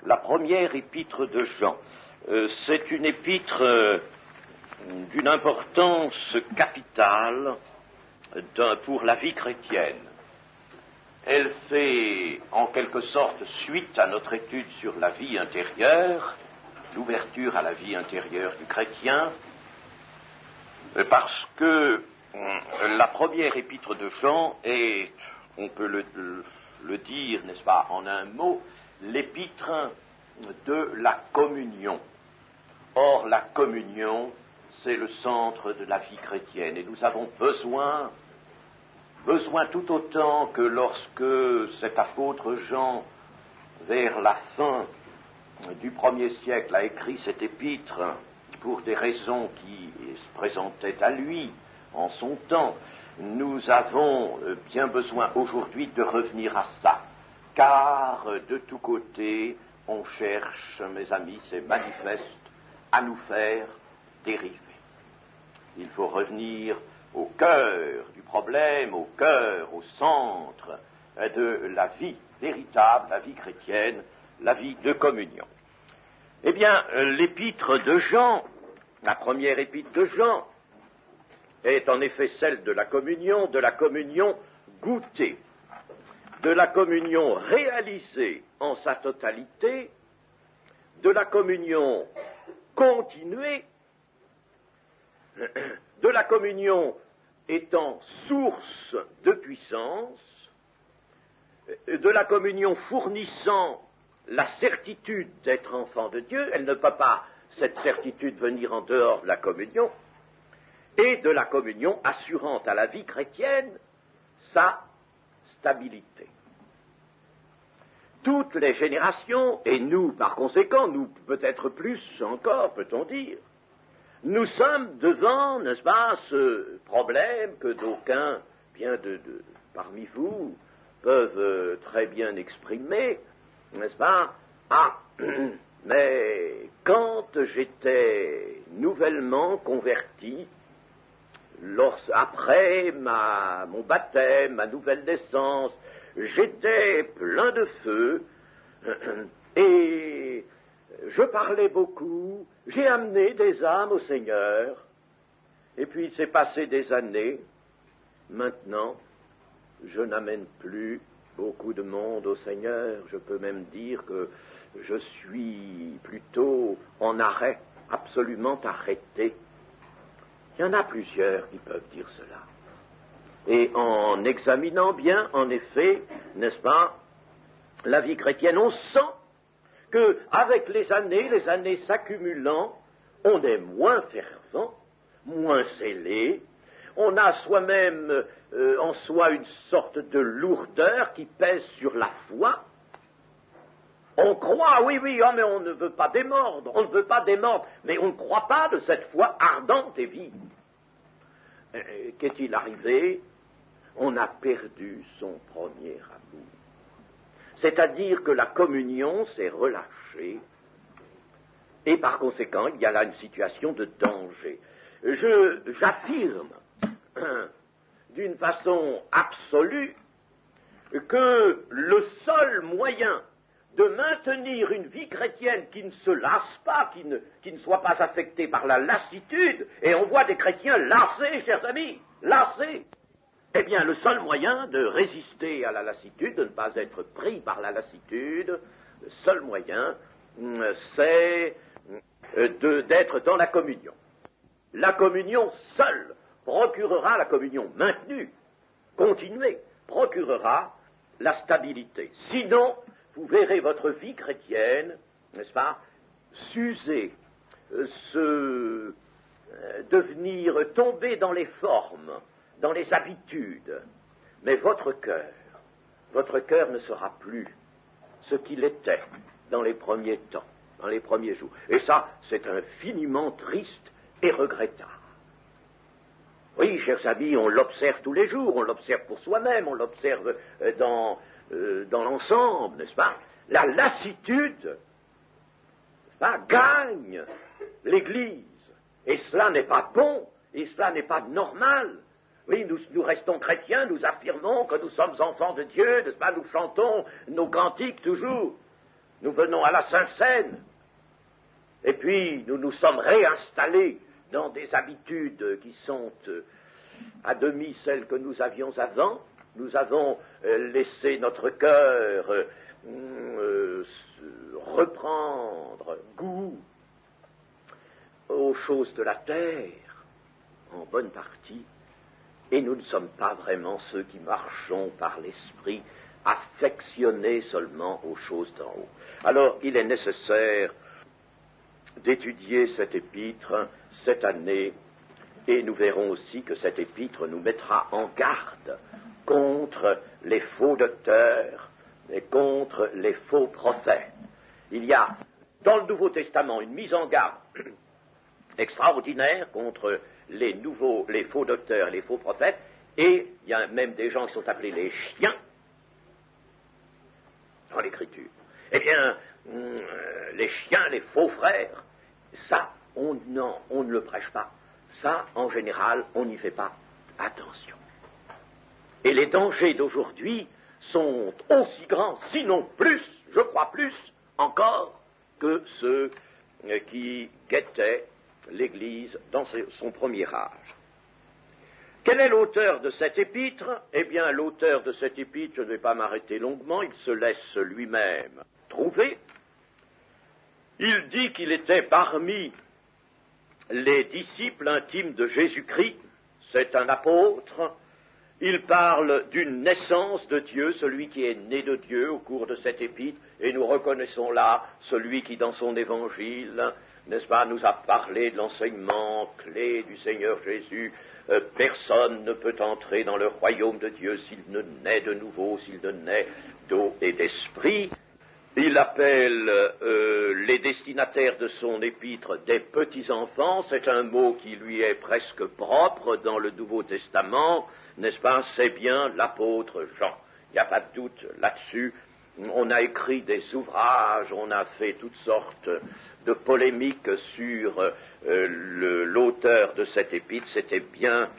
la première épître de Jean. C'est une épître d'une importance capitale pour la vie chrétienne. Elle fait en quelque sorte suite à notre étude sur la vie intérieure, l'ouverture à la vie intérieure du chrétien, parce que la première épître de Jean est, on peut le dire, n'est-ce pas, en un mot, l'épître de la communion. Or, la communion, c'est le centre de la vie chrétienne, et nous avons besoin tout autant que lorsque cet apôtre Jean, vers la fin du 1er siècle, a écrit cette épître pour des raisons qui se présentaient à lui en son temps, nous avons bien besoin aujourd'hui de revenir à ça, car de tous côtés, on cherche, mes amis, c'est manifeste, à nous faire dériver. Il faut revenir au cœur du problème, au cœur, au centre de la vie véritable, la vie chrétienne, la vie de communion. Eh bien, l'épître de Jean, la première épître de Jean, est en effet celle de la communion goûtée, de la communion réalisée en sa totalité, de la communion continuée, de la communion étant source de puissance, de la communion fournissant la certitude d'être enfant de Dieu, elle ne peut pas, cette certitude, venir en dehors de la communion, et de la communion assurant à la vie chrétienne sa stabilité. Toutes les générations, et nous par conséquent, nous peut-être plus encore, peut-on dire, nous sommes devant, n'est-ce pas, ce problème que d'aucuns, bien parmi vous, peuvent très bien exprimer, n'est-ce pas? Ah, mais quand j'étais nouvellement converti, après mon baptême, ma nouvelle naissance, j'étais plein de feu et je parlais beaucoup, j'ai amené des âmes au Seigneur, et puis il s'est passé des années. Maintenant, je n'amène plus beaucoup de monde au Seigneur, je peux même dire que je suis plutôt en arrêt, absolument arrêté. Il y en a plusieurs qui peuvent dire cela. Et en examinant bien, en effet, n'est-ce pas, la vie chrétienne, on sent qu'avec les années s'accumulant, on est moins fervent, moins zélé, on a soi-même en soi une sorte de lourdeur qui pèse sur la foi. On croit, oui, oh, mais on ne veut pas démordre, mais on ne croit pas de cette foi ardente et vive. Qu'est-il arrivé? On a perdu son premier amour. C'est-à-dire que la communion s'est relâchée, et par conséquent, il y a là une situation de danger. J'affirme d'une façon absolue que le seul moyen de maintenir une vie chrétienne qui ne se lasse pas, qui ne soit pas affectée par la lassitude, et on voit des chrétiens lassés, chers amis, lassés. Eh bien, le seul moyen de résister à la lassitude, de ne pas être pris par la lassitude, le seul moyen, c'est d'être dans la communion. La communion seule procurera, la communion maintenue, continuée, procurera la stabilité. Sinon, vous verrez votre vie chrétienne, n'est-ce pas, s'user, devenir, tomber dans les formes, dans les habitudes, mais votre cœur ne sera plus ce qu'il était dans les premiers temps, dans les premiers jours. Et ça, c'est infiniment triste et regrettable. Oui, chers amis, on l'observe tous les jours, on l'observe pour soi-même, on l'observe dans l'ensemble, n'est-ce pas? La lassitude, n'est-ce pas, gagne l'Église. Et cela n'est pas bon, et cela n'est pas normal. Oui, nous restons chrétiens, nous affirmons que nous sommes enfants de Dieu, n'est-ce pas? Nous chantons nos cantiques toujours. nous venons à la Sainte-Seine, et puis nous nous sommes réinstallés dans des habitudes qui sont à demi celles que nous avions avant. Nous avons laissé notre cœur reprendre goût aux choses de la terre, en bonne partie, et nous ne sommes pas vraiment ceux qui marchons par l'esprit, affectionnés seulement aux choses d'en haut. Alors, il est nécessaire d'étudier cette épître cette année, et nous verrons aussi que cette épître nous mettra en garde contre les faux docteurs et contre les faux prophètes. Il y a dans le Nouveau Testament une mise en garde extraordinaire contre les faux docteurs et les faux prophètes, et il y a même des gens qui sont appelés les chiens dans l'Écriture. Eh bien, les chiens, les faux frères, ça, on ne le prêche pas. Ça, en général, on n'y fait pas attention. Et les dangers d'aujourd'hui sont aussi grands, sinon plus, je crois plus, encore, que ceux qui guettaient l'Église dans son premier âge. Quel est l'auteur de cette épître? Eh bien, l'auteur de cette épître, je ne vais pas m'arrêter longuement, il se laisse lui-même trouver. Il dit qu'il était parmi les disciples intimes de Jésus-Christ, c'est un apôtre. Il parle d'une naissance de Dieu, celui qui est né de Dieu au cours de cette épître, et nous reconnaissons là celui qui, dans son évangile, n'est-ce pas, nous a parlé de l'enseignement clé du Seigneur Jésus. Personne ne peut entrer dans le royaume de Dieu s'il ne naît de nouveau, s'il ne naît d'eau et d'esprit. Il appelle les destinataires de son épître des petits-enfants. C'est un mot qui lui est presque propre dans le Nouveau Testament, n'est-ce pas? C'est bien l'apôtre Jean. Il n'y a pas de doute là-dessus. On a écrit des ouvrages, on a fait toutes sortes de polémiques sur l'auteur de cette épître. C'était bien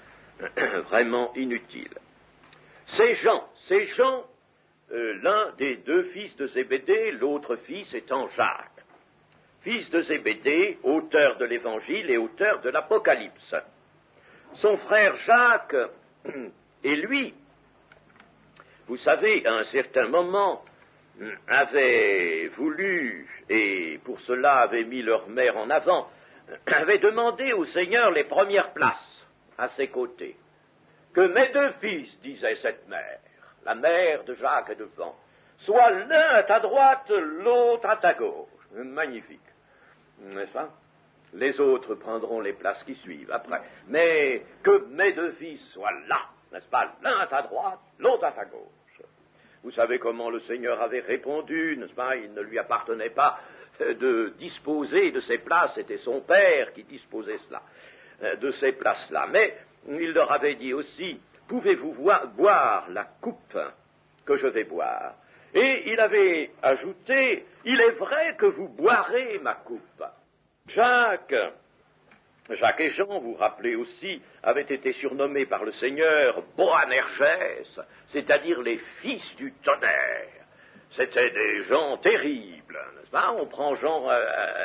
vraiment inutile. C'est Jean, l'un des deux fils de Zébédée, l'autre fils étant Jacques. Fils de Zébédée, auteur de l'Évangile et auteur de l'Apocalypse. Son frère Jacques et lui, vous savez, à un certain moment, avaient voulu, et pour cela avaient mis leur mère en avant, avaient demandé au Seigneur les premières places à ses côtés. Que mes deux fils, disait cette mère, la mère de Jacques et de Jean, soit l'un à ta droite, l'autre à ta gauche. Magnifique, n'est-ce pas? Les autres prendront les places qui suivent après. Mais que mes deux fils soient là, n'est-ce pas? L'un à ta droite, l'autre à ta gauche. Vous savez comment le Seigneur avait répondu, n'est-ce pas? Il ne lui appartenait pas de disposer de ces places, c'était son Père qui disposait cela, de ces places-là. Mais il leur avait dit aussi, pouvez-vous boire la coupe que je vais boire? Et il avait ajouté, il est vrai que vous boirez ma coupe. Jacques et Jean, vous rappelez aussi, avaient été surnommés par le Seigneur Boanerges, c'est-à-dire les fils du tonnerre. C'étaient des gens terribles, n'est-ce pas? On prend Jean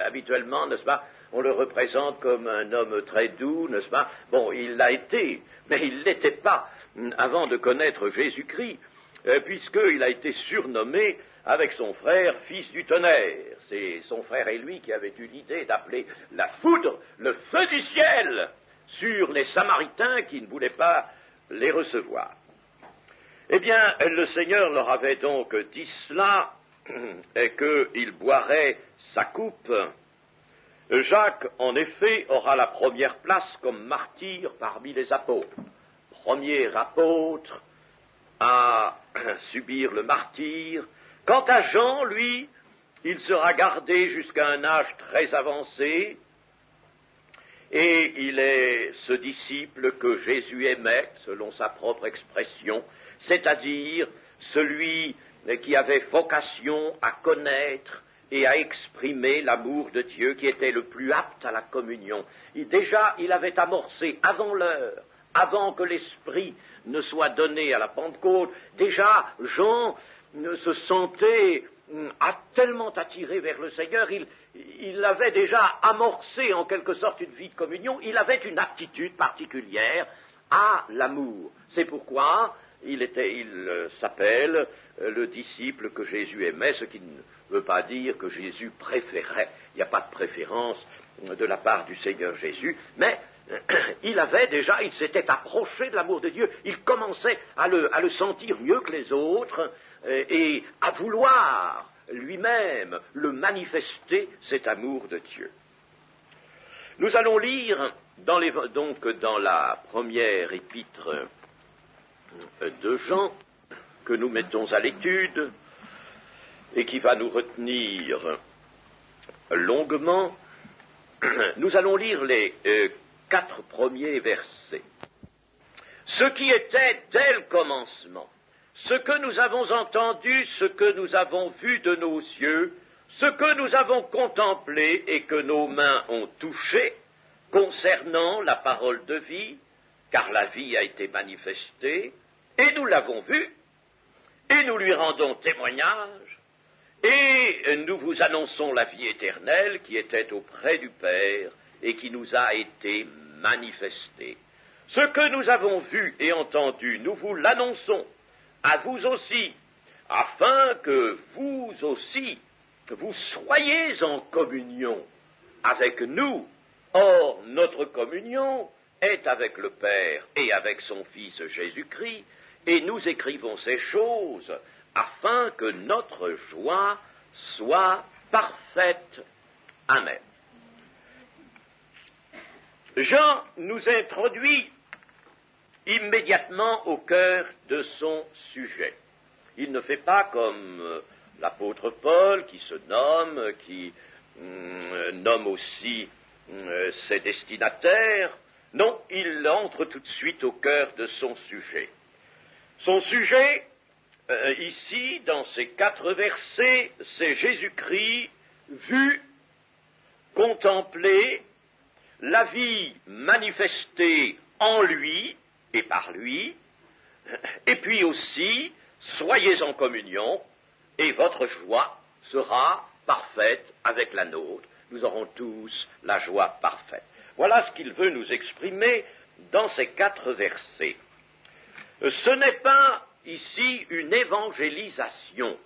habituellement, n'est-ce pas? On le représente comme un homme très doux, n'est-ce pas? Bon, il l'a été, mais il ne l'était pas avant de connaître Jésus-Christ, puisqu'il a été surnommé avec son frère fils du tonnerre. C'est son frère et lui qui avaient eu l'idée d'appeler la foudre, le feu du ciel, sur les Samaritains qui ne voulaient pas les recevoir. Eh bien, le Seigneur leur avait donc dit cela, et qu'il boirait sa coupe. Jacques, en effet, aura la première place comme martyr parmi les apôtres. Premier apôtre à subir le martyre. Quant à Jean, lui, il sera gardé jusqu'à un âge très avancé, et il est ce disciple que Jésus aimait, selon sa propre expression, c'est-à-dire celui qui avait vocation à connaître et à exprimer l'amour de Dieu, qui était le plus apte à la communion. Déjà, il avait amorcé avant l'heure, avant que l'Esprit ne soit donné à la Pentecôte, déjà Jean se sentait a tellement attiré vers le Seigneur, il avait déjà amorcé en quelque sorte une vie de communion, il avait une aptitude particulière à l'amour. C'est pourquoi il s'appelle le disciple que Jésus aimait, ce qui ne veut pas dire que Jésus préférait. Il n'y a pas de préférence de la part du Seigneur Jésus, mais il s'était approché de l'amour de Dieu, il commençait à le sentir mieux que les autres et à vouloir lui-même le manifester, cet amour de Dieu. Nous allons lire donc dans la première épître de Jean, que nous mettons à l'étude et qui va nous retenir longuement, nous allons lire les 4 premiers versets. Ce qui était dès le commencement, ce que nous avons entendu, ce que nous avons vu de nos yeux, ce que nous avons contemplé et que nos mains ont touché, concernant la parole de vie, car la vie a été manifestée, et nous l'avons vue, et nous lui rendons témoignage, et nous vous annonçons la vie éternelle qui était auprès du Père et qui nous a été manifestée. Ce que nous avons vu et entendu, nous vous l'annonçons, à vous aussi, afin que vous aussi, vous soyez en communion avec nous. Or, notre communion est avec le Père et avec son Fils Jésus-Christ, et nous écrivons ces choses afin que notre joie soit parfaite. Amen. Jean nous introduit immédiatement au cœur de son sujet. Il ne fait pas comme l'apôtre Paul qui se nomme, qui nomme aussi ses destinataires. Non, il entre tout de suite au cœur de son sujet. Son sujet, ici, dans ces 4 versets, c'est Jésus-Christ vu, contemplé, la vie manifestée en lui et par lui, et puis aussi, soyez en communion, et votre joie sera parfaite avec la nôtre. Nous aurons tous la joie parfaite. Voilà ce qu'il veut nous exprimer dans ces 4 versets. Ce n'est pas ici une évangélisation,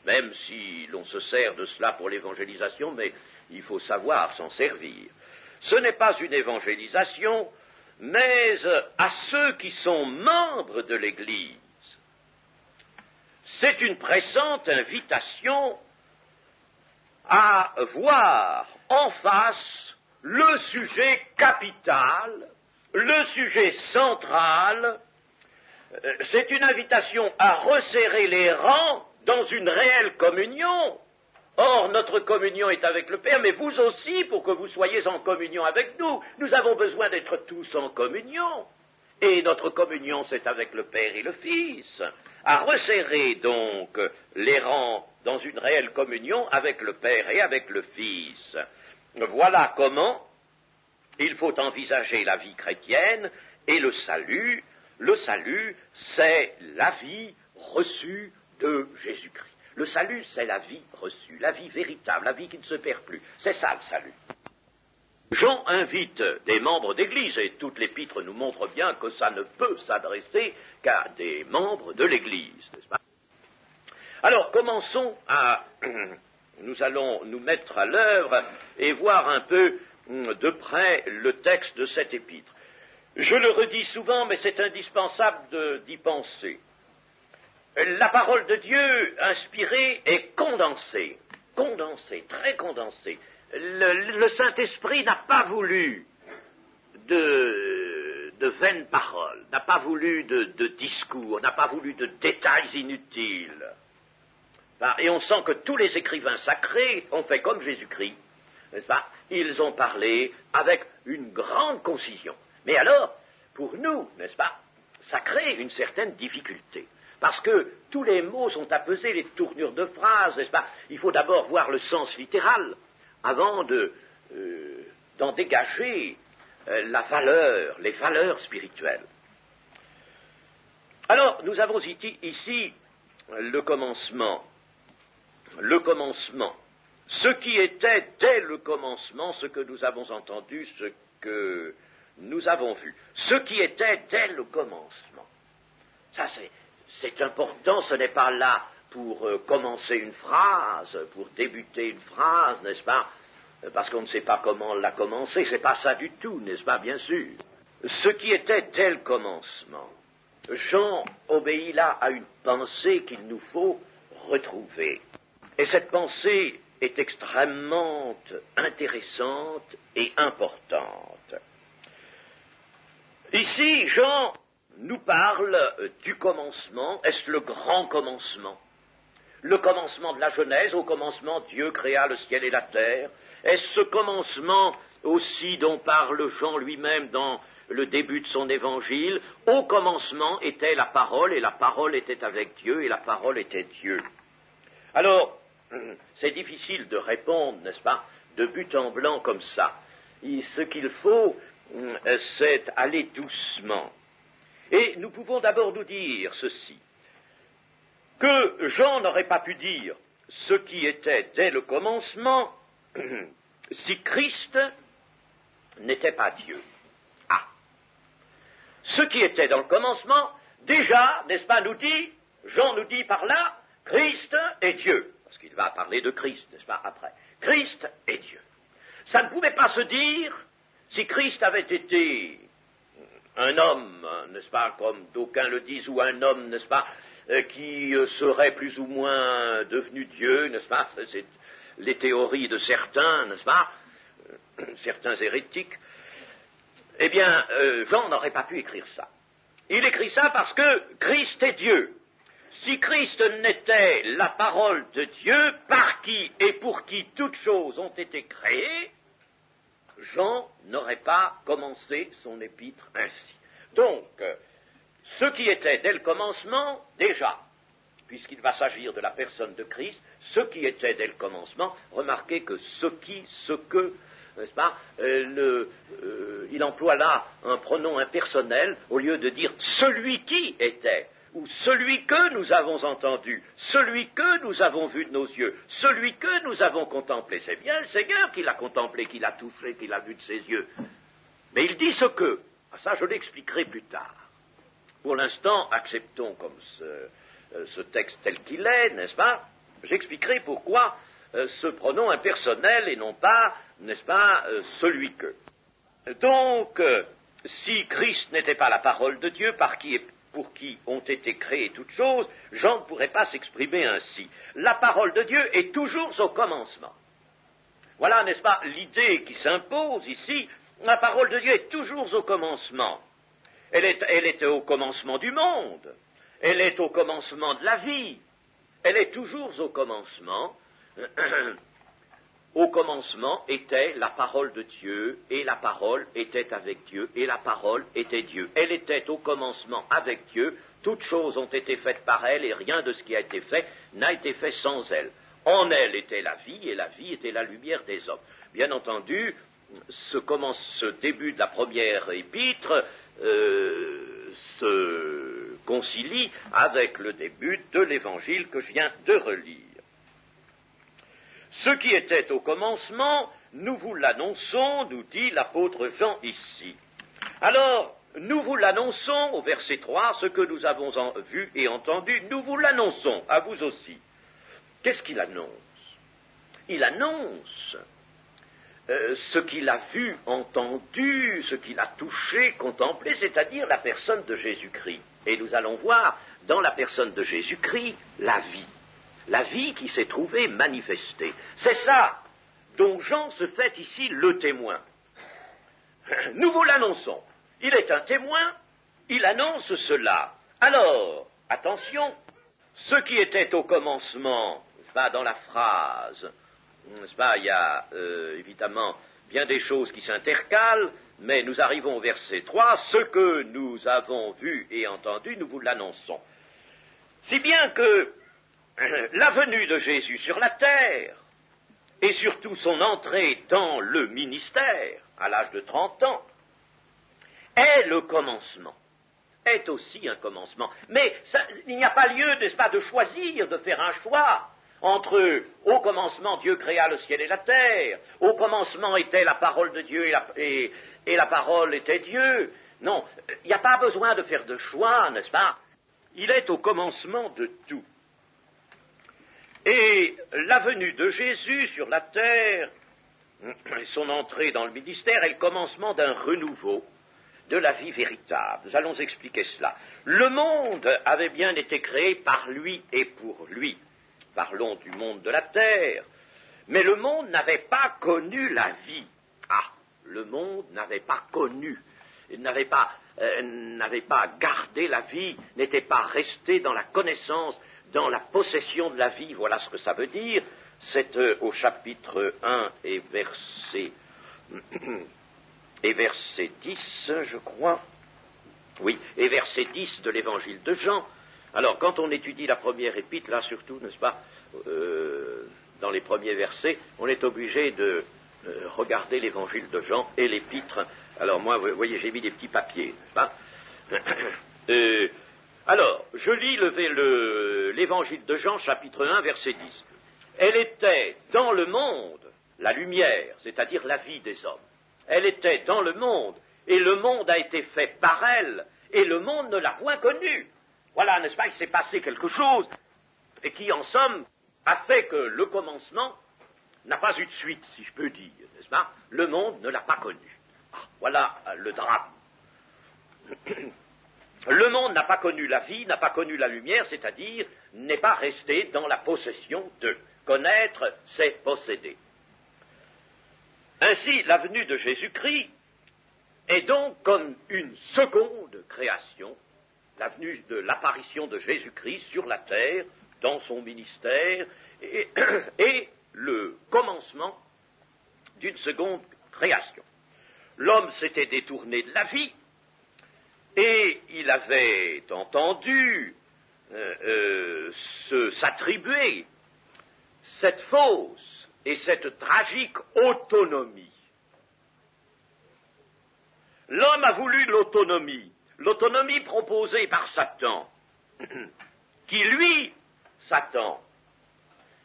même si l'on se sert de cela pour l'évangélisation, mais il faut savoir s'en servir. Ce n'est pas une évangélisation, mais à ceux qui sont membres de l'Église. C'est une pressante invitation à voir en face le sujet capital, le sujet central. C'est une invitation à resserrer les rangs dans une réelle communion. Or, notre communion est avec le Père, mais vous aussi, pour que vous soyez en communion avec nous, nous avons besoin d'être tous en communion. Et notre communion, c'est avec le Père et le Fils. À resserrer donc les rangs dans une réelle communion avec le Père et avec le Fils. Voilà comment il faut envisager la vie chrétienne et le salut. Le salut, c'est la vie reçue de Jésus-Christ. Le salut, c'est la vie reçue, la vie véritable, la vie qui ne se perd plus. C'est ça le salut. Jean invite des membres d'Église, et toute l'épître nous montre bien que ça ne peut s'adresser qu'à des membres de l'Église, n'est-ce pas? Alors, commençons nous allons nous mettre à l'œuvre et voir un peu de près le texte de cette épître. Je le redis souvent, mais c'est indispensable d'y penser. La parole de Dieu inspirée est condensée, très condensée. Le Saint-Esprit n'a pas voulu de vaines paroles, n'a pas voulu de discours, n'a pas voulu de détails inutiles. Et on sent que tous les écrivains sacrés ont fait comme Jésus-Christ, n'est-ce pas? Ils ont parlé avec une grande concision. Mais alors, pour nous, n'est-ce pas, ça crée une certaine difficulté. Parce que tous les mots sont apesés, les tournures de phrases, n'est-ce pas? Il faut d'abord voir le sens littéral avant d'en dégager les valeurs spirituelles. Alors, nous avons ici le commencement. le commencement, ce qui était dès le commencement, ce que nous avons entendu, ce que nous avons vu, ce qui était dès le commencement. Ça, c'est important, ce n'est pas là pour commencer une phrase, pour débuter une phrase, n'est-ce pas, parce qu'on ne sait pas comment la commencer, c'est pas ça du tout, n'est-ce pas, bien sûr. Ce qui était dès le commencement. Jean obéit là à une pensée qu'il nous faut retrouver. Et cette pensée est extrêmement intéressante et importante. Ici, Jean nous parle du commencement. Est-ce le grand commencement? Le commencement de la Genèse, au commencement Dieu créa le ciel et la terre. Est-ce ce commencement aussi dont parle Jean lui-même dans le début de son évangile? Au commencement était la parole, et la parole était avec Dieu, et la parole était Dieu. Alors, c'est difficile de répondre, n'est-ce pas, de but en blanc comme ça. Ce qu'il faut, c'est aller doucement. Et nous pouvons d'abord nous dire ceci, que Jean n'aurait pas pu dire ce qui était dès le commencement si Christ n'était pas Dieu. Ah, ce qui était dans le commencement, déjà, n'est-ce pas, Jean nous dit par là, Christ est Dieu. Parce qu'il va parler de Christ, n'est-ce pas, après. Christ est Dieu. Ça ne pouvait pas se dire si Christ avait été un homme, n'est-ce pas, comme d'aucuns le disent, ou un homme, n'est-ce pas, qui serait plus ou moins devenu Dieu, n'est-ce pas, c'est les théories de certains, n'est-ce pas, certains hérétiques. Eh bien, Jean n'aurait pas pu écrire ça. Il écrit ça parce que Christ est Dieu. Si Christ n'était la parole de Dieu, par qui et pour qui toutes choses ont été créées, Jean n'aurait pas commencé son épître ainsi. Donc, ce qui était dès le commencement, déjà, puisqu'il va s'agir de la personne de Christ, ce qui était dès le commencement, remarquez que ce que, n'est-ce pas, il emploie là un pronom impersonnel au lieu de dire celui qui était, ou celui que nous avons entendu, celui que nous avons vu de nos yeux, celui que nous avons contemplé. C'est bien le Seigneur qui l'a contemplé, qui l'a touché, qui l'a vu de ses yeux. Mais il dit ce que. Ça, je l'expliquerai plus tard. Pour l'instant, acceptons comme ce texte tel qu'il est, n'est-ce pas? J'expliquerai pourquoi ce pronom impersonnel et non pas, n'est-ce pas, celui que. Donc, si Christ n'était pas la parole de Dieu, par qui et pour qui ont été créées toutes choses, Jean ne pourrait pas s'exprimer ainsi. La parole de Dieu est toujours au commencement. Voilà, n'est-ce pas, l'idée qui s'impose ici. La parole de Dieu est toujours au commencement. Elle est au commencement du monde. Elle est au commencement de la vie. Elle est toujours au commencement. Au commencement était la parole de Dieu, et la parole était avec Dieu, et la parole était Dieu. Elle était au commencement avec Dieu, toutes choses ont été faites par elle, et rien de ce qui a été fait n'a été fait sans elle. En elle était la vie, et la vie était la lumière des hommes. Bien entendu, ce début de la première épître se concilie avec le début de l'évangile que je viens de relire. Ce qui était au commencement, nous vous l'annonçons, nous dit l'apôtre Jean ici. Alors, nous vous l'annonçons, au verset 3, ce que nous avons vu et entendu, nous vous l'annonçons, à vous aussi. Qu'est-ce qu'il annonce? Il annonce ce qu'il a vu, entendu, ce qu'il a touché, contemplé, c'est-à-dire la personne de Jésus-Christ. Et nous allons voir dans la personne de Jésus-Christ la vie qui s'est trouvée manifestée. C'est ça dont Jean se fait ici le témoin. Nous vous l'annonçons. Il est un témoin, il annonce cela. Alors, attention, ce qui était au commencement, va dans la phrase, n'est-ce pas, il y a évidemment bien des choses qui s'intercalent, mais nous arrivons au verset 3, ce que nous avons vu et entendu, nous vous l'annonçons. Si bien que la venue de Jésus sur la terre, et surtout son entrée dans le ministère, à l'âge de 30 ans, est le commencement, est aussi un commencement. Mais ça, il n'y a pas lieu, n'est-ce pas, de choisir, de faire un choix entre au commencement Dieu créa le ciel et la terre, au commencement était la parole de Dieu et la parole était Dieu. Non, il n'y a pas besoin de faire de choix, n'est-ce pas? Il est au commencement de tout. Et la venue de Jésus sur la terre, son entrée dans le ministère est le commencement d'un renouveau de la vie véritable. Nous allons expliquer cela. Le monde avait bien été créé par lui et pour lui. Parlons du monde de la terre. Mais le monde n'avait pas connu la vie. Ah, le monde n'avait pas connu, n'avait pas gardé la vie, n'était pas resté dans la connaissance, dans la possession de la vie. Voilà ce que ça veut dire. C'est au chapitre 1 et verset 10, je crois. Oui, et verset 10 de l'évangile de Jean. Alors, quand on étudie la première épître, là surtout, n'est-ce pas, dans les premiers versets, on est obligé de regarder l'évangile de Jean et l'épître. Alors, moi, vous voyez, j'ai mis des petits papiers, n'est-ce pas? Alors, je lis l'évangile de Jean, chapitre 1, verset 10. Elle était dans le monde, la lumière, c'est-à-dire la vie des hommes. Elle était dans le monde, et le monde a été fait par elle, et le monde ne l'a point connue. Voilà, n'est-ce pas, il s'est passé quelque chose, et qui, en somme, a fait que le commencement n'a pas eu de suite, si je peux dire, n'est-ce pas? Le monde ne l'a pas connu. Ah, voilà le drame. Le monde n'a pas connu la vie, n'a pas connu la lumière, c'est-à-dire n'est pas resté dans la possession de. Connaître, c'est posséder. Ainsi, la venue de Jésus-Christ est donc comme une seconde création, la venue de l'apparition de Jésus-Christ sur la terre, dans son ministère, et le commencement d'une seconde création. L'homme s'était détourné de la vie, et il avait entendu s'attribuer cette fausse et cette tragique autonomie. L'homme a voulu l'autonomie proposée par Satan, qui lui, Satan,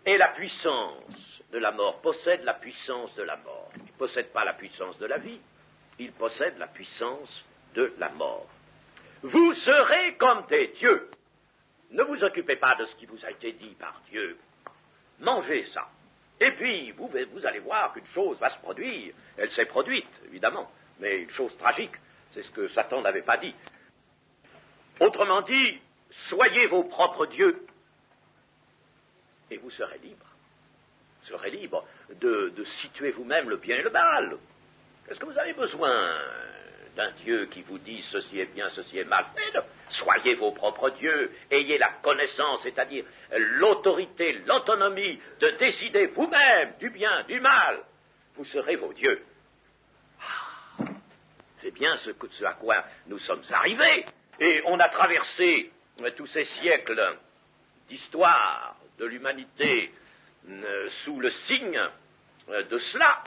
est la puissance de la mort, possède la puissance de la mort. Il ne possède pas la puissance de la vie, il possède la puissance de la mort. Vous serez comme des dieux. Ne vous occupez pas de ce qui vous a été dit par Dieu. Mangez ça. Et puis, vous allez voir qu'une chose va se produire. Elle s'est produite, évidemment, mais une chose tragique. C'est ce que Satan n'avait pas dit. Autrement dit, soyez vos propres dieux, et vous serez libres. Vous serez libres de situer vous-même le bien et le mal. Est-ce que vous avez besoin d'un Dieu qui vous dit ceci est bien, ceci est mal? Mais non. Soyez vos propres dieux, ayez la connaissance, c'est-à-dire l'autorité, l'autonomie de décider vous-même du bien, du mal. Vous serez vos dieux. Ah, c'est bien ce à quoi nous sommes arrivés. Et on a traversé tous ces siècles d'histoire de l'humanité sous le signe de cela.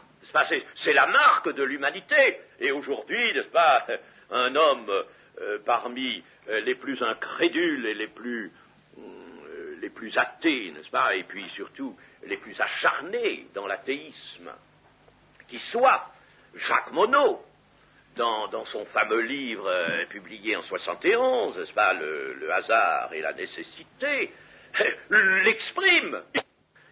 C'est la marque de l'humanité. Et aujourd'hui, n'est-ce pas, un homme parmi les plus incrédules et les plus athées, n'est-ce pas, et puis surtout les plus acharnés dans l'athéisme, qui soit Jacques Monod, dans son fameux livre publié en 71, n'est-ce pas, le hasard et la nécessité, l'exprime.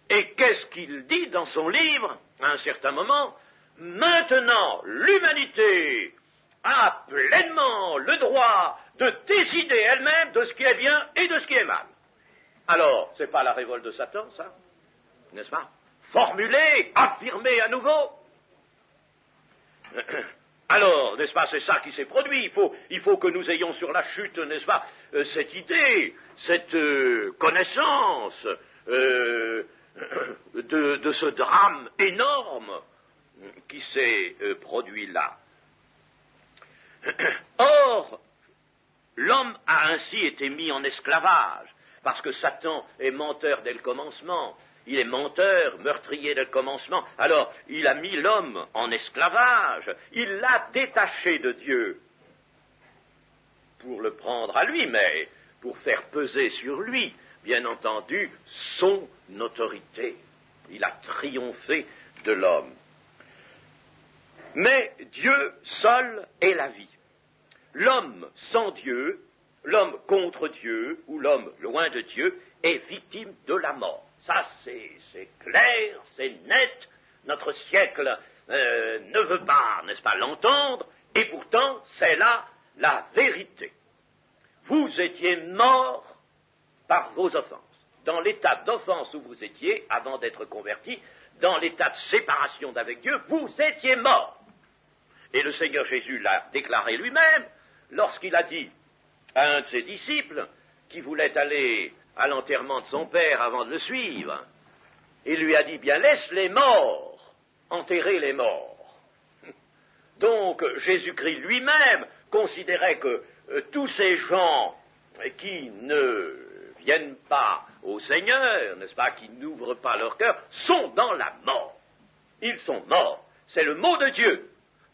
Et qu'est-ce qu'il dit dans son livre, à un certain moment? Maintenant, l'humanité a pleinement le droit de décider elle-même de ce qui est bien et de ce qui est mal. Alors, c'est pas la révolte de Satan, ça? N'est-ce pas? Formulé, affirmé à nouveau. Alors, n'est-ce pas, c'est ça qui s'est produit. Il faut que nous ayons sur la chute, n'est-ce pas, cette idée, cette connaissance de ce drame énorme qui s'est produit là. Or, l'homme a ainsi été mis en esclavage, parce que Satan est menteur dès le commencement. Il est menteur, meurtrier dès le commencement. Alors, il a mis l'homme en esclavage, il l'a détaché de Dieu pour le prendre à lui, mais pour faire peser sur lui bien entendu, son autorité. Il a triomphé de l'homme. Mais Dieu seul est la vie. L'homme sans Dieu, l'homme contre Dieu, ou l'homme loin de Dieu, est victime de la mort. Ça, c'est clair, c'est net. Notre siècle ne veut pas, n'est-ce pas, l'entendre, et pourtant, c'est là la vérité. Vous étiez mort par vos offenses. Dans l'état d'offense où vous étiez, avant d'être converti, dans l'état de séparation d'avec Dieu, vous étiez mort. Et le Seigneur Jésus l'a déclaré lui-même, lorsqu'il a dit à un de ses disciples, qui voulait aller à l'enterrement de son père avant de le suivre, il lui a dit, bien, laisse les morts enterrer les morts. Donc, Jésus-Christ lui-même considérait que tous ces gens qui ne viennent pas au Seigneur, n'est-ce pas, qui n'ouvrent pas leur cœur, sont dans la mort. Ils sont morts. C'est le mot de Dieu.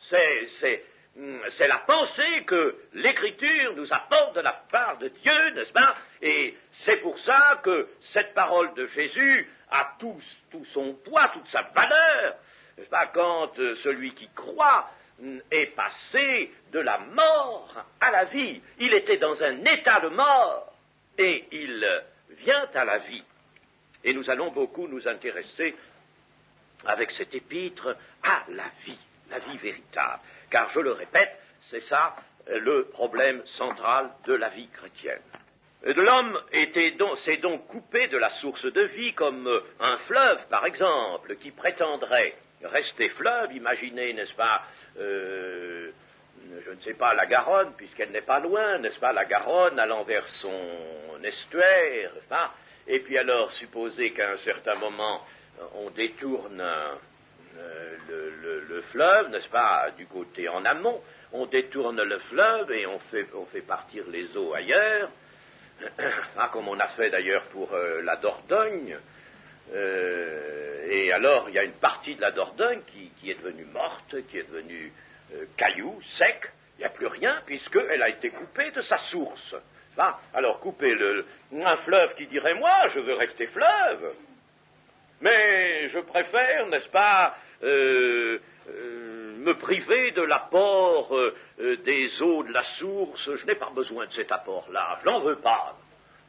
C'est la pensée que l'Écriture nous apporte de la part de Dieu, n'est-ce pas? Et c'est pour ça que cette parole de Jésus a tout son poids, toute sa valeur, n'est-ce pas, quand celui qui croit est passé de la mort à la vie. Il était dans un état de mort et il vient à la vie. Et nous allons beaucoup nous intéresser avec cet épître à la vie véritable. Car, je le répète, c'est ça le problème central de la vie chrétienne. L'homme s'est donc coupé de la source de vie comme un fleuve, par exemple, qui prétendrait rester fleuve. Imaginez, n'est-ce pas, je ne sais pas, la Garonne, puisqu'elle n'est pas loin, n'est-ce pas, la Garonne allant vers son estuaire, n'est-ce pas, et puis alors, supposez qu'à un certain moment, on détourne le fleuve, n'est-ce pas, du côté en amont, on détourne le fleuve et on fait partir les eaux ailleurs, comme on a fait d'ailleurs pour la Dordogne, et alors il y a une partie de la Dordogne qui est devenue morte, qui est devenue caillou, sec, il n'y a plus rien puisqu'elle a été coupée de sa source. Alors couper un fleuve qui dirait, moi je veux rester fleuve, mais je préfère, n'est-ce pas, me priver de l'apport des eaux de la source, je n'ai pas besoin de cet apport-là, je n'en veux pas.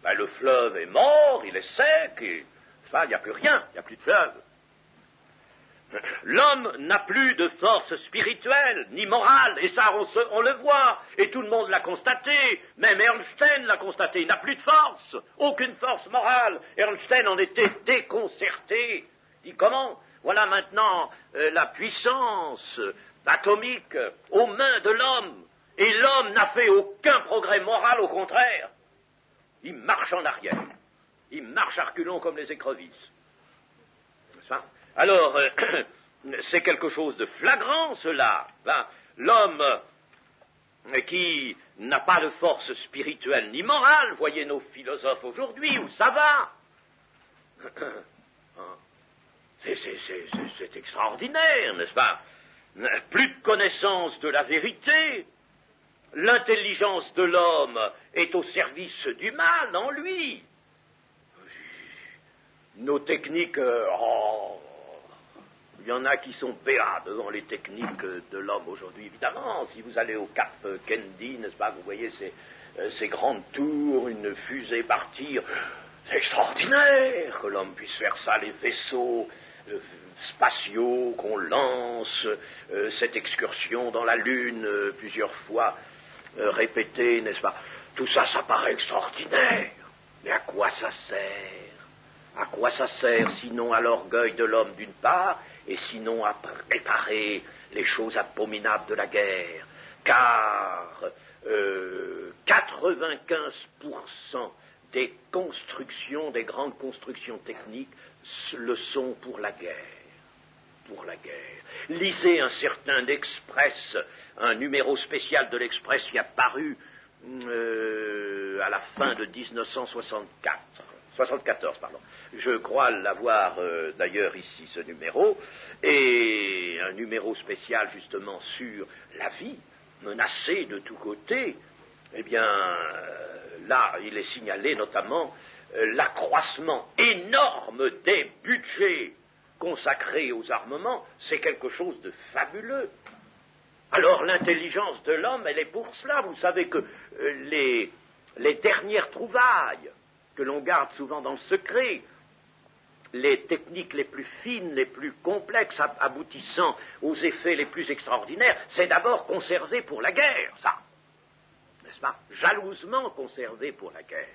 Ben, le fleuve est mort, il est sec, et il n'y a plus rien, il n'y a plus de fleuve. L'homme n'a plus de force spirituelle, ni morale, et ça on le voit, et tout le monde l'a constaté, même Ernstein l'a constaté, il n'a plus de force, aucune force morale. Ernstein en était déconcerté. Il dit comment? Voilà maintenant la puissance atomique aux mains de l'homme, et l'homme n'a fait aucun progrès moral, au contraire. Il marche en arrière, il marche à reculons comme les écrevisses. N'est-ce pas? Alors, c'est quelque chose de flagrant, cela. L'homme qui n'a pas de force spirituelle ni morale, voyez nos philosophes aujourd'hui, où ça va? C'est extraordinaire, n'est-ce pas? Plus de connaissance de la vérité. L'intelligence de l'homme est au service du mal en lui. Nos techniques, il y en a qui sont béats devant les techniques de l'homme aujourd'hui, évidemment. Si vous allez au Cap Kennedy, n'est-ce pas, vous voyez ces grandes tours, une fusée partir. C'est extraordinaire que l'homme puisse faire ça, les vaisseaux spatiaux qu'on lance, cette excursion dans la Lune plusieurs fois répétée, n'est-ce pas? Tout ça, ça paraît extraordinaire. Mais à quoi ça sert? À quoi ça sert, sinon à l'orgueil de l'homme d'une part, et sinon à préparer les choses abominables de la guerre? Car 95% des constructions, des grandes constructions techniques, le sont pour la guerre. Pour la guerre. Lisez un certain L'Express, un numéro spécial de l'Express qui a paru à la fin de 1974, pardon. Je crois l'avoir d'ailleurs ici, ce numéro, et un numéro spécial justement sur la vie, menacée de tous côtés. Eh bien, là, il est signalé notamment l'accroissement énorme des budgets consacrés aux armements, c'est quelque chose de fabuleux. Alors l'intelligence de l'homme, elle est pour cela. Vous savez que les dernières trouvailles, que l'on garde souvent dans le secret, les techniques les plus fines, les plus complexes, aboutissant aux effets les plus extraordinaires, c'est d'abord conservé pour la guerre, ça. N'est-ce pas? Jalousement conservé pour la guerre.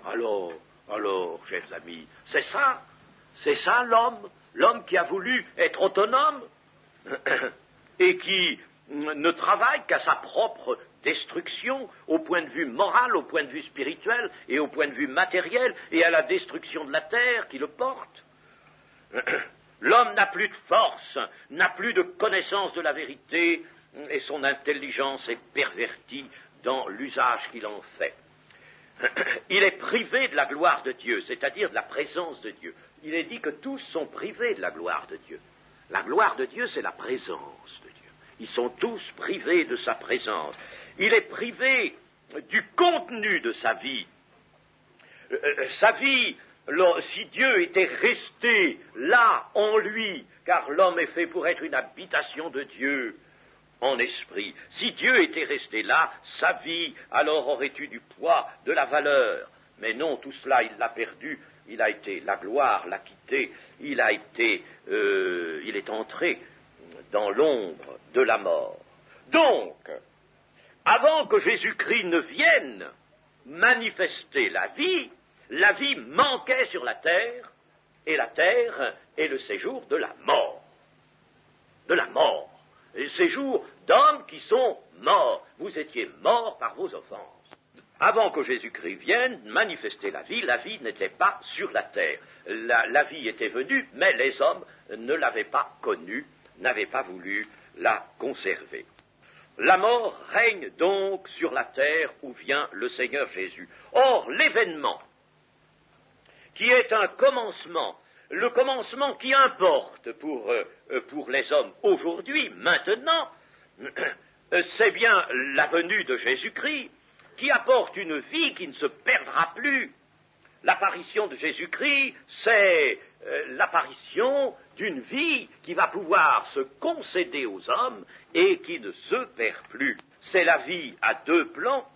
Alors, chers amis, c'est ça l'homme qui a voulu être autonome et qui ne travaille qu'à sa propre destruction au point de vue moral, au point de vue spirituel et au point de vue matériel et à la destruction de la terre qui le porte. L'homme n'a plus de force, n'a plus de connaissance de la vérité et son intelligence est pervertie dans l'usage qu'il en fait. Il est privé de la gloire de Dieu, c'est-à-dire de la présence de Dieu. Il est dit que tous sont privés de la gloire de Dieu. La gloire de Dieu, c'est la présence de Dieu. Ils sont tous privés de sa présence. Il est privé du contenu de sa vie. Sa vie, si Dieu était resté là, en lui, car l'homme est fait pour être une habitation de Dieu en esprit, si Dieu était resté là, sa vie, alors aurait eu du poids, de la valeur. Mais non, tout cela, il l'a perdu. Il a été, la gloire l'a quitté, il est entré dans l'ombre de la mort. Donc, avant que Jésus-Christ ne vienne manifester la vie manquait sur la terre, et la terre est le séjour de la mort. De la mort. Le séjour d'hommes qui sont morts. Vous étiez morts par vos offenses. Avant que Jésus-Christ vienne manifester la vie n'était pas sur la terre. La vie était venue, mais les hommes ne l'avaient pas connue, n'avaient pas voulu la conserver. La mort règne donc sur la terre où vient le Seigneur Jésus. Or, l'événement, qui est un commencement, le commencement qui importe pour les hommes aujourd'hui, maintenant, c'est bien la venue de Jésus-Christ, qui apporte une vie qui ne se perdra plus. L'apparition de Jésus-Christ, c'est l'apparition d'une vie qui va pouvoir se concéder aux hommes et qui ne se perd plus. C'est la vie à deux plans,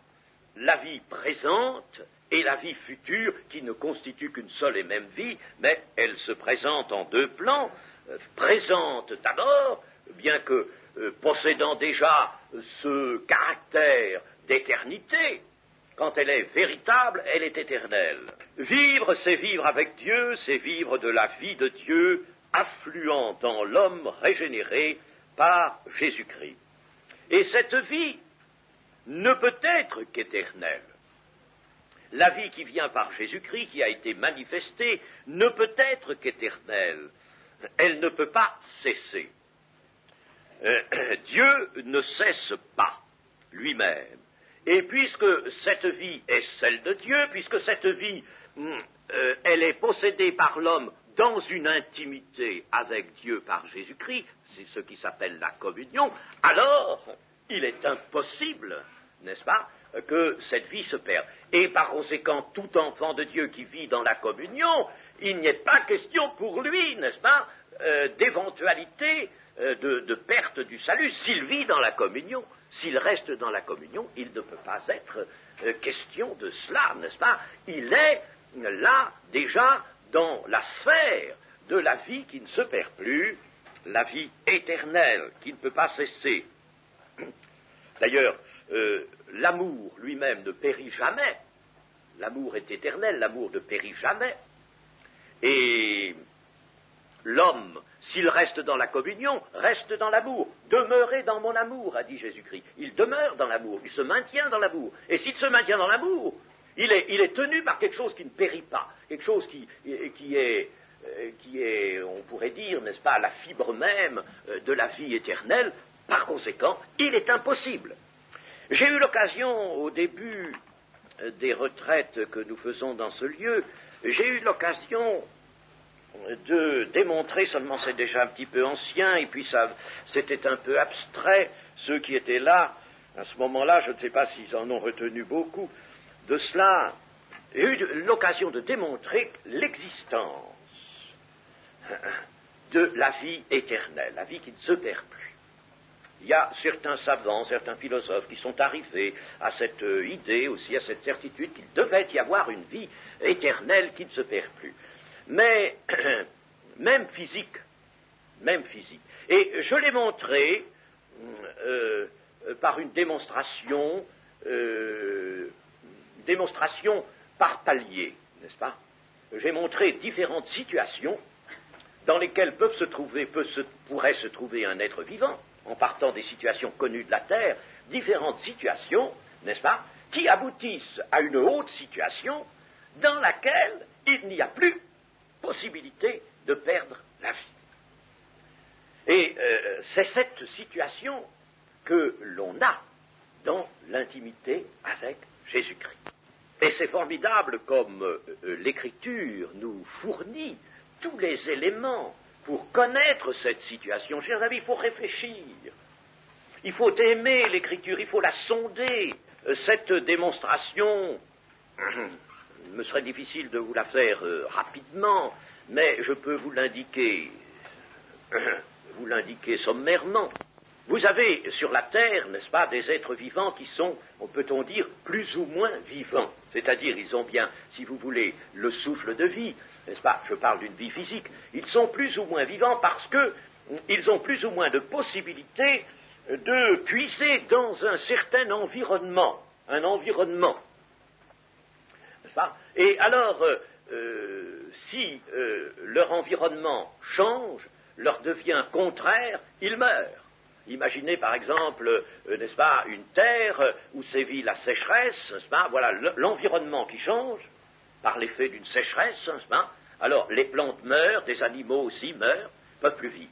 la vie présente et la vie future qui ne constitue qu'une seule et même vie, mais elle se présente en deux plans. Présente d'abord, bien que possédant déjà ce caractère d'éternité. Quand elle est véritable, elle est éternelle. Vivre, c'est vivre avec Dieu, c'est vivre de la vie de Dieu affluant dans l'homme régénéré par Jésus-Christ. Et cette vie ne peut être qu'éternelle. La vie qui vient par Jésus-Christ, qui a été manifestée, ne peut être qu'éternelle. Elle ne peut pas cesser. Dieu ne cesse pas lui-même. Et puisque cette vie est celle de Dieu, puisque cette vie, elle est possédée par l'homme dans une intimité avec Dieu par Jésus-Christ, c'est ce qui s'appelle la communion, alors il est impossible, n'est-ce pas, que cette vie se perde. Et par conséquent, tout enfant de Dieu qui vit dans la communion, il n'y est pas question pour lui, n'est-ce pas, d'éventualité de perte du salut s'il vit dans la communion. S'il reste dans la communion, il ne peut pas être question de cela, n'est-ce pas? Il est là déjà dans la sphère de la vie qui ne se perd plus, la vie éternelle qui ne peut pas cesser. D'ailleurs, l'amour lui-même ne périt jamais. L'amour est éternel, l'amour ne périt jamais. Et l'homme, s'il reste dans la communion, reste dans l'amour. Demeurez dans mon amour, a dit Jésus-Christ. Il demeure dans l'amour, il se maintient dans l'amour. Et s'il se maintient dans l'amour, il est tenu par quelque chose qui ne périt pas, quelque chose qui est, on pourrait dire, n'est-ce pas, la fibre même de la vie éternelle. Par conséquent, il est impossible. J'ai eu l'occasion, au début des retraites que nous faisons dans ce lieu, j'ai eu l'occasion de démontrer, seulement c'est déjà un petit peu ancien, et puis ça, c'était un peu abstrait, ceux qui étaient là, à ce moment-là, je ne sais pas s'ils en ont retenu beaucoup de cela, eu l'occasion de démontrer l'existence de la vie éternelle, la vie qui ne se perd plus. Il y a certains savants, certains philosophes qui sont arrivés à cette idée aussi, à cette certitude qu'il devait y avoir une vie éternelle qui ne se perd plus. Mais même physique. Et je l'ai montré par une démonstration par palier, n'est-ce pas? J'ai montré différentes situations dans lesquelles pourrait se trouver un être vivant, en partant des situations connues de la Terre, différentes situations, n'est-ce pas, qui aboutissent à une haute situation dans laquelle il n'y a plus possibilité de perdre la vie. Et c'est cette situation que l'on a dans l'intimité avec Jésus-Christ. Et c'est formidable comme l'Écriture nous fournit tous les éléments pour connaître cette situation. Chers amis, il faut réfléchir, il faut aimer l'Écriture, il faut la sonder. Cette démonstration, il me serait difficile de vous la faire rapidement, mais je peux vous l'indiquer sommairement. Vous avez sur la terre, n'est-ce pas, des êtres vivants qui sont, peut-on dire, plus ou moins vivants. C'est-à-dire, ils ont bien, si vous voulez, le souffle de vie, n'est-ce pas, je parle d'une vie physique. Ils sont plus ou moins vivants parce qu'ils ont plus ou moins de possibilités de puiser dans un certain environnement, n'est-ce pas? Et alors, si leur environnement change, leur devient contraire, ils meurent. Imaginez par exemple, n'est-ce pas, une terre où sévit la sécheresse, n'est-ce pas, voilà l'environnement qui change par l'effet d'une sécheresse, n'est-ce pas, alors les plantes meurent, des animaux aussi meurent, ne peuvent plus vivre.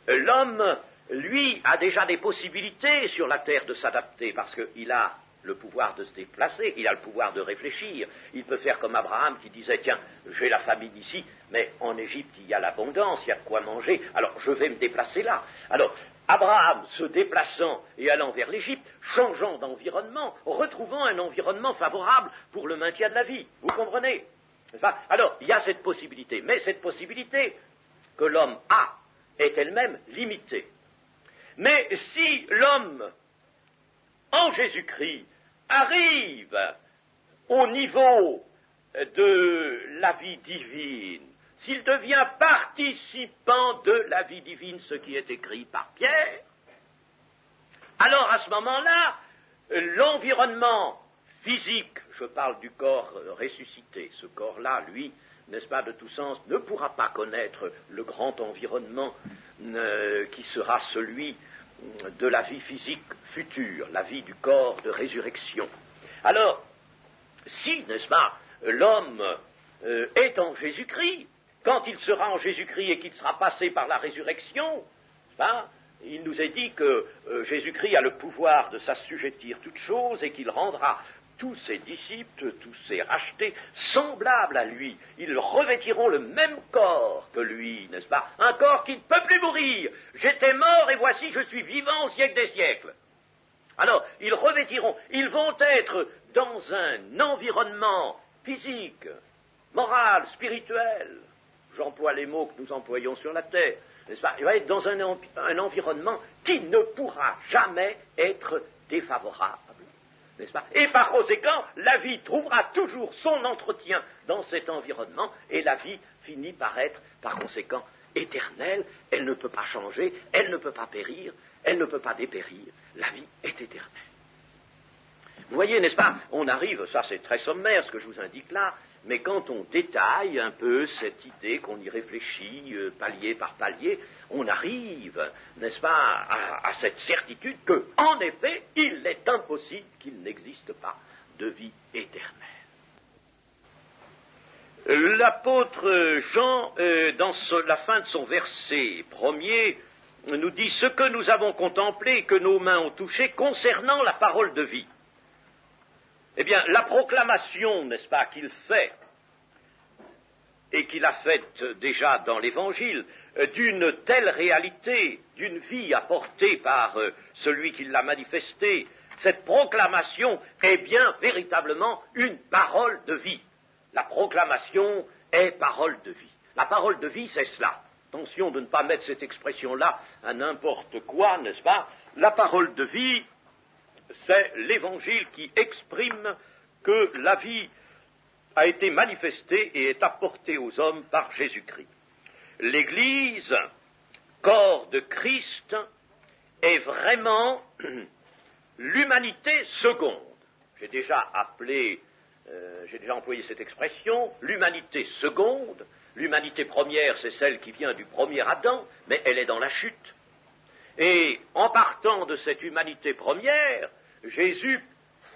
L'homme, lui, a déjà des possibilités sur la terre de s'adapter parce qu'il a le pouvoir de se déplacer, il a le pouvoir de réfléchir, il peut faire comme Abraham qui disait, tiens, j'ai la famine ici, mais en Égypte il y a l'abondance, il y a de quoi manger, alors je vais me déplacer là. Alors, Abraham, se déplaçant et allant vers l'Égypte, changeant d'environnement, retrouvant un environnement favorable pour le maintien de la vie. Vous comprenez? Alors, il y a cette possibilité, mais cette possibilité que l'homme a est elle-même limitée. Mais si l'homme, en Jésus-Christ, arrive au niveau de la vie divine, s'il devient participant de la vie divine, ce qui est écrit par Pierre, alors à ce moment-là, l'environnement physique, je parle du corps ressuscité, ce corps-là, lui, n'est-ce pas, de tout sens, ne pourra pas connaître le grand environnement qui sera celui de la vie physique future, la vie du corps de résurrection. Alors, si, n'est-ce pas, l'homme est en Jésus-Christ, quand il sera en Jésus-Christ et qu'il sera passé par la résurrection, il nous est dit que Jésus-Christ a le pouvoir de s'assujettir toutes choses et qu'il rendra tous ses disciples, tous ses rachetés, semblables à lui. Ils revêtiront le même corps que lui, n'est-ce pas? Un corps qui ne peut plus mourir. J'étais mort et voici je suis vivant au siècle des siècles. Alors, ils revêtiront, ils vont être dans un environnement physique, moral, spirituel. J'emploie les mots que nous employons sur la terre, n'est-ce pas? Il va être dans un environnement qui ne pourra jamais être défavorable, n'est-ce pas? Et par conséquent, la vie trouvera toujours son entretien dans cet environnement, et la vie finit par être, par conséquent, éternelle. Elle ne peut pas changer, elle ne peut pas périr, elle ne peut pas dépérir. La vie est éternelle. Vous voyez, n'est-ce pas? On arrive, ça c'est très sommaire ce que je vous indique là, mais quand on détaille un peu cette idée, qu'on y réfléchit palier par palier, on arrive, n'est-ce pas, à cette certitude que, en effet, il est impossible qu'il n'existe pas de vie éternelle. L'apôtre Jean, dans la fin de son verset premier, nous dit « Ce que nous avons contemplé et que nos mains ont touché concernant la parole de vie ». Eh bien, la proclamation, n'est-ce pas, qu'il fait, et qu'il a faite déjà dans l'Évangile, d'une telle réalité, d'une vie apportée par celui qui l'a manifestée, cette proclamation est bien véritablement une parole de vie. La proclamation est parole de vie. La parole de vie, c'est cela. Attention de ne pas mettre cette expression-là à n'importe quoi, n'est-ce pas? La parole de vie, c'est l'évangile qui exprime que la vie a été manifestée et est apportée aux hommes par Jésus-Christ. L'Église, corps de Christ, est vraiment l'humanité seconde. J'ai déjà employé cette expression, l'humanité seconde. L'humanité première, c'est celle qui vient du premier Adam, mais elle est dans la chute. Et en partant de cette humanité première, Jésus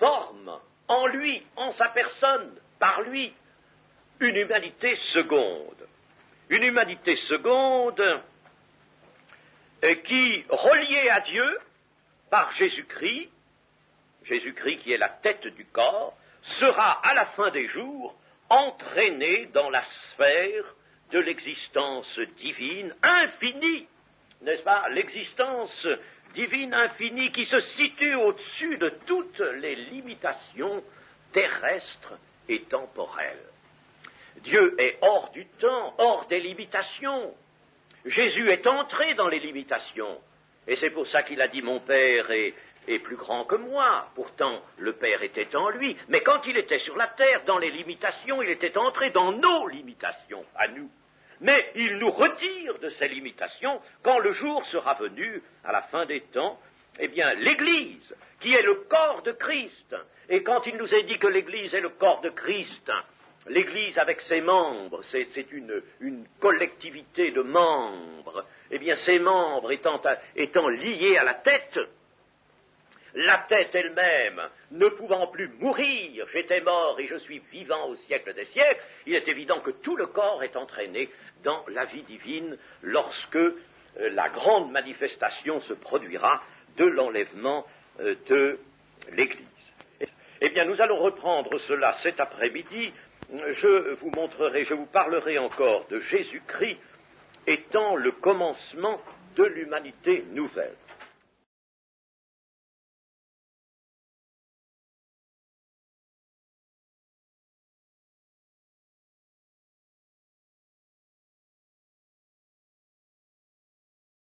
forme en lui, en sa personne, par lui, une humanité seconde. Une humanité seconde qui, reliée à Dieu par Jésus-Christ, Jésus-Christ qui est la tête du corps, sera à la fin des jours entraîné dans la sphère de l'existence divine infinie, n'est-ce pas? L'existence divine infinie qui se situe au-dessus de toutes les limitations terrestres et temporelles. Dieu est hors du temps, hors des limitations. Jésus est entré dans les limitations. Et c'est pour ça qu'il a dit « Mon Père est plus grand que moi ». Pourtant, le Père était en lui. Mais quand il était sur la terre, dans les limitations, il était entré dans nos limitations, à nous. Mais il nous retire de ces limitations quand le jour sera venu, à la fin des temps, eh bien, l'Église, qui est le corps de Christ. Et quand il nous est dit que l'Église est le corps de Christ, l'Église avec ses membres, c'est une collectivité de membres, eh bien, ces membres étant liés à la tête elle-même ne pouvant plus mourir, j'étais mort et je suis vivant au siècle des siècles, il est évident que tout le corps est entraîné dans la vie divine lorsque la grande manifestation se produira de l'enlèvement de l'Église. Eh bien, nous allons reprendre cela cet après-midi. Je vous parlerai encore de Jésus-Christ étant le commencement de l'humanité nouvelle.